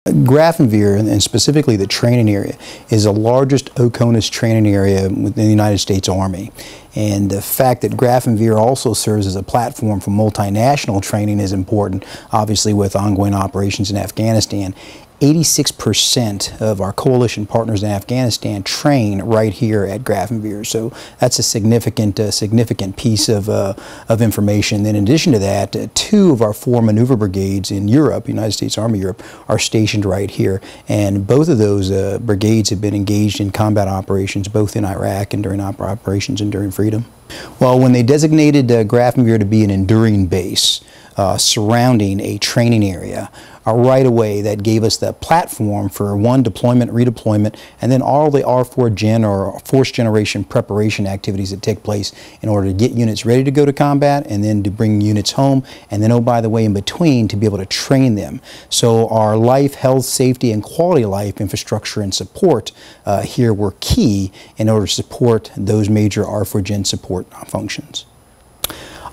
Grafenwoehr, and specifically the training area, is the largest OCONUS training area within the United States Army. And the fact that Grafenwoehr also serves as a platform for multinational training is important, obviously with ongoing operations in Afghanistan. 86% of our coalition partners in Afghanistan train right here at Grafenwoehr, so that's a significant piece of information. Then in addition to that, 2 of our 4 maneuver brigades in Europe, United States Army Europe, are stationed right here, and both of those brigades have been engaged in combat operations both in Iraq and during operations Enduring Freedom. Well, when they designated Grafenwoehr to be an enduring base surrounding a training area, right away that gave us the platform for one, deployment, redeployment, and then all the R4 Gen or force generation preparation activities that take place in order to get units ready to go to combat and then to bring units home, and then, oh, by the way, in between, to be able to train them. So our life, health, safety, and quality of life infrastructure and support here were key in order to support those major R4 Gen support functions.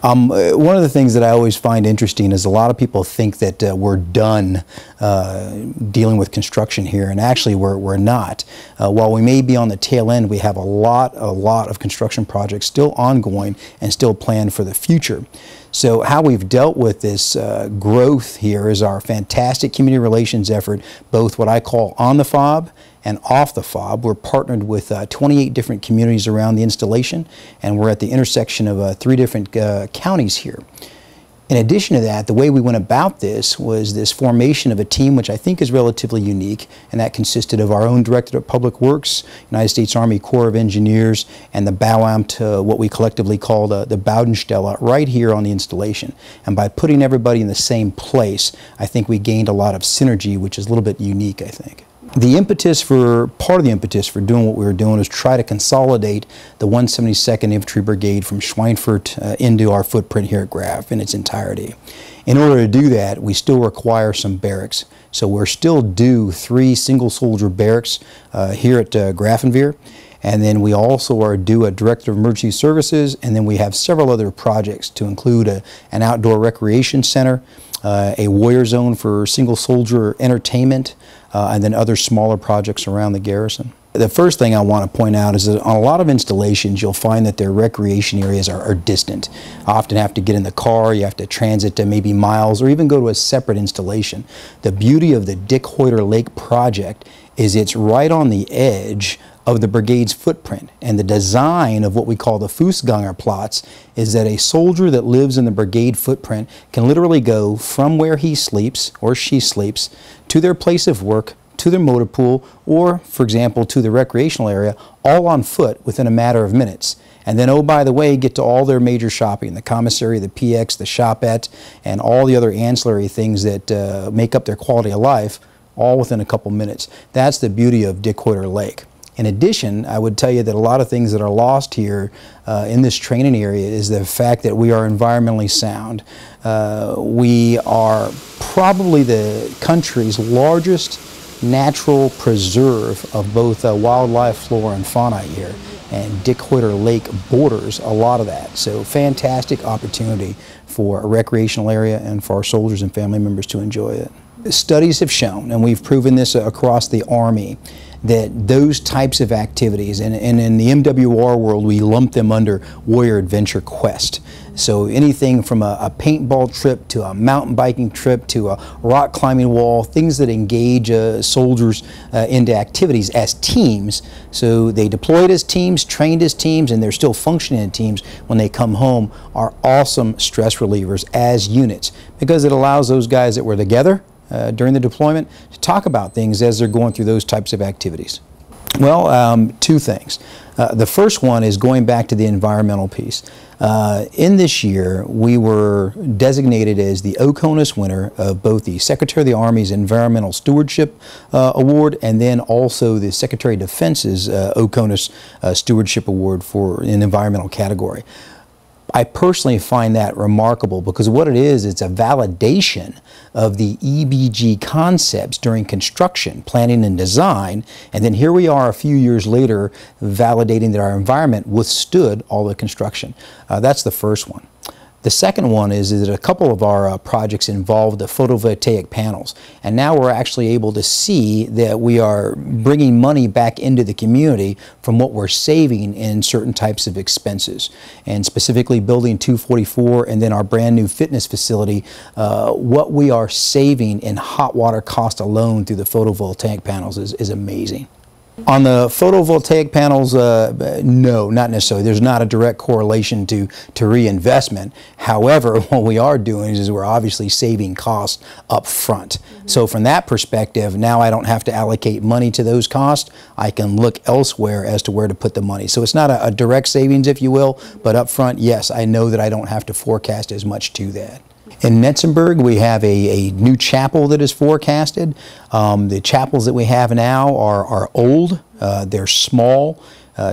One of the things that I always find interesting is a lot of people think that we're done dealing with construction here, and actually we're not. While we may be on the tail end, we have a lot of construction projects still ongoing and still planned for the future. So how we've dealt with this growth here is our fantastic community relations effort, both what I call on the FOB and off the FOB. We're partnered with 28 different communities around the installation, and we're at the intersection of 3 different counties here. In addition to that, the way we went about this was this formation of a team which I think is relatively unique, and that consisted of our own Directorate of Public Works, United States Army Corps of Engineers, and the Bauamt, what we collectively call the Baudenstelle, right here on the installation. And by putting everybody in the same place, I think we gained a lot of synergy, which is a little bit unique, I think. Part of the impetus for doing what we were doing is try to consolidate the 172nd Infantry Brigade from Schweinfurt into our footprint here at Graf in its entirety. In order to do that, we still require some barracks. So we're still due 3 single soldier barracks here at Grafenwoehr. And then we also are due a Director of Emergency Services, and then we have several other projects to include an outdoor recreation center, a warrior zone for single soldier entertainment, and then other smaller projects around the garrison. The first thing I want to point out is that on a lot of installations you'll find that their recreation areas are distant. Often have to get in the car, you have to transit to maybe miles, or even go to a separate installation. The beauty of the Dick Hoyter Lake project is it's right on the edge of the brigade's footprint, and the design of what we call the Fußgänger plots is that a soldier that lives in the brigade footprint can literally go from where he sleeps or she sleeps to their place of work, to their motor pool, or, for example, to the recreational area, all on foot within a matter of minutes. And then, oh, by the way, get to all their major shopping, the commissary, the PX, the shopette, and all the other ancillary things that make up their quality of life, all within a couple minutes. That's the beauty of Dick Hoyter Lake. In addition, I would tell you that a lot of things that are lost here in this training area is the fact that we are environmentally sound. We are probably the country's largest natural preserve of both wildlife, flora, and fauna here, and Dick Hoyter Lake borders a lot of that. So fantastic opportunity for a recreational area and for our soldiers and family members to enjoy it. Studies have shown, and we've proven this across the Army, that those types of activities, and in the MWR world we lump them under Warrior Adventure Quest. So anything from a paintball trip to a mountain biking trip to a rock climbing wall, things that engage soldiers into activities as teams. So they deployed as teams, trained as teams, and they're still functioning in teams when they come home, are awesome stress relievers as units, because it allows those guys that were together during the deployment to talk about things as they're going through those types of activities. Well, 2 things. The first one is going back to the environmental piece. In this year, we were designated as the OCONUS winner of both the Secretary of the Army's Environmental Stewardship Award and then also the Secretary of Defense's OCONUS Stewardship Award for an environmental category. I personally find that remarkable because what it is, it's a validation of the EBG concepts during construction, planning and design, and then here we are a few years later validating that our environment withstood all the construction. That's the first one. The second one is that a couple of our projects involve the photovoltaic panels, and now we're actually able to see that we are bringing money back into the community from what we're saving in certain types of expenses. And specifically building 244 and then our brand new fitness facility, what we are saving in hot water cost alone through the photovoltaic panels is amazing. On the photovoltaic panels, no, not necessarily. There's not a direct correlation to reinvestment. However, what we are doing is we're obviously saving costs up front. So from that perspective, now I don't have to allocate money to those costs. I can look elsewhere as to where to put the money. So it's not a direct savings, if you will, but up front, yes, I know that I don't have to forecast as much to that. In Netzenberg, we have a new chapel that is forecasted. The chapels that we have now are old, they're small,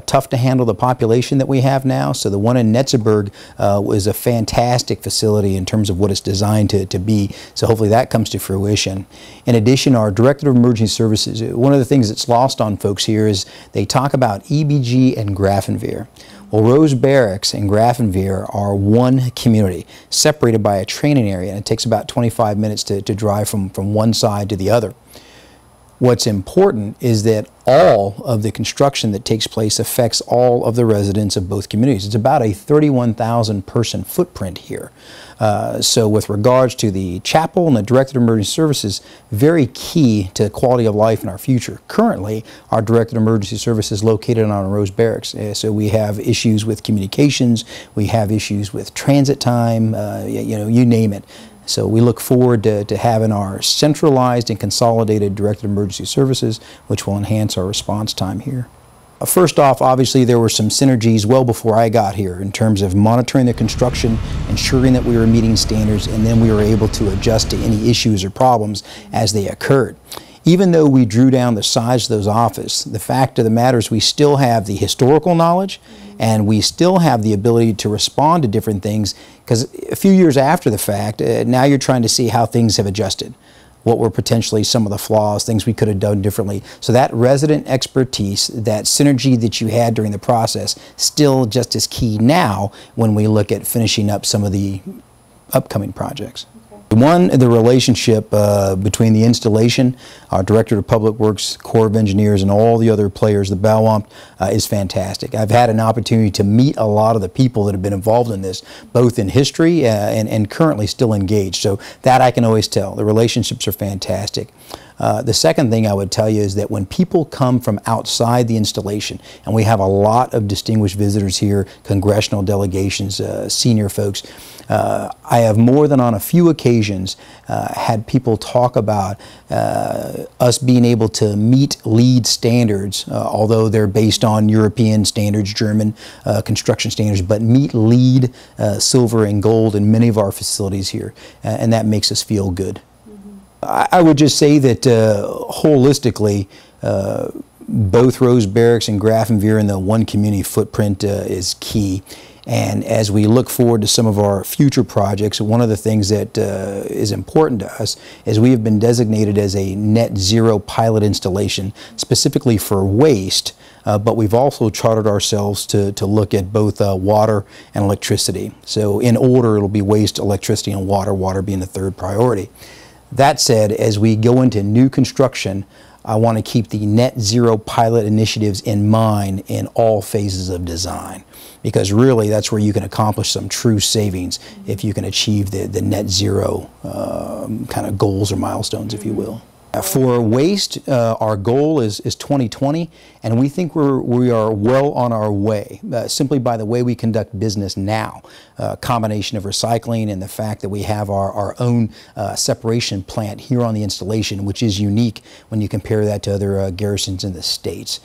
tough to handle the population that we have now. So the one in Netzenberg is a fantastic facility in terms of what it's designed to be. So hopefully that comes to fruition. In addition, our Director of Emergency Services, one of the things that's lost on folks here is they talk about EBG and Grafenwoehr. Well, Rose Barracks and Grafenwoehr are one community, separated by a training area, and it takes about 25 minutes to drive from one side to the other. What's important is that all of the construction that takes place affects all of the residents of both communities. It's about a 31,000 person footprint here. So with regards to the chapel and the Director of Emergency Services, very key to quality of life in our future. Currently, our Director of Emergency Services is located on Rose Barracks. So we have issues with communications, we have issues with transit time, you name it. So we look forward to having our centralized and consolidated Director of Emergency Services, which will enhance our response time here. First off, obviously there were some synergies well before I got here in terms of monitoring the construction, ensuring that we were meeting standards, and then we were able to adjust to any issues or problems as they occurred. Even though we drew down the size of those offices, the fact of the matter is we still have the historical knowledge and we still have the ability to respond to different things, because a few years after the fact, now you're trying to see how things have adjusted. What were potentially some of the flaws, things we could have done differently. So that resident expertise, that synergy that you had during the process, still just as key now when we look at finishing up some of the upcoming projects. One, the relationship between the installation, our Director of Public Works, Corps of Engineers, and all the other players, the BALWOMP, is fantastic. I've had an opportunity to meet a lot of the people that have been involved in this, both in history and currently still engaged. So that I can always tell. The relationships are fantastic. The second thing I would tell you is that when people come from outside the installation, and we have a lot of distinguished visitors here, congressional delegations, senior folks, I have more than on a few occasions had people talk about us being able to meet LEED standards, although they're based on European standards, German construction standards, but meet LEED, silver and gold in many of our facilities here, and that makes us feel good. I would just say that holistically, both Rose Barracks and Grafenwoehr in the one community footprint is key. And as we look forward to some of our future projects, one of the things that is important to us is we have been designated as a net zero pilot installation, specifically for waste, but we've also chartered ourselves to look at both water and electricity. So in order, it'll be waste, electricity, and water, water being the third priority. That said, as we go into new construction, I want to keep the net zero pilot initiatives in mind in all phases of design, because really that's where you can accomplish some true savings if you can achieve the net zero kind of goals or milestones, if you will. For waste, our goal is 2020, and we think we are well on our way, simply by the way we conduct business now. A combination of recycling and the fact that we have our own separation plant here on the installation, which is unique when you compare that to other garrisons in the States.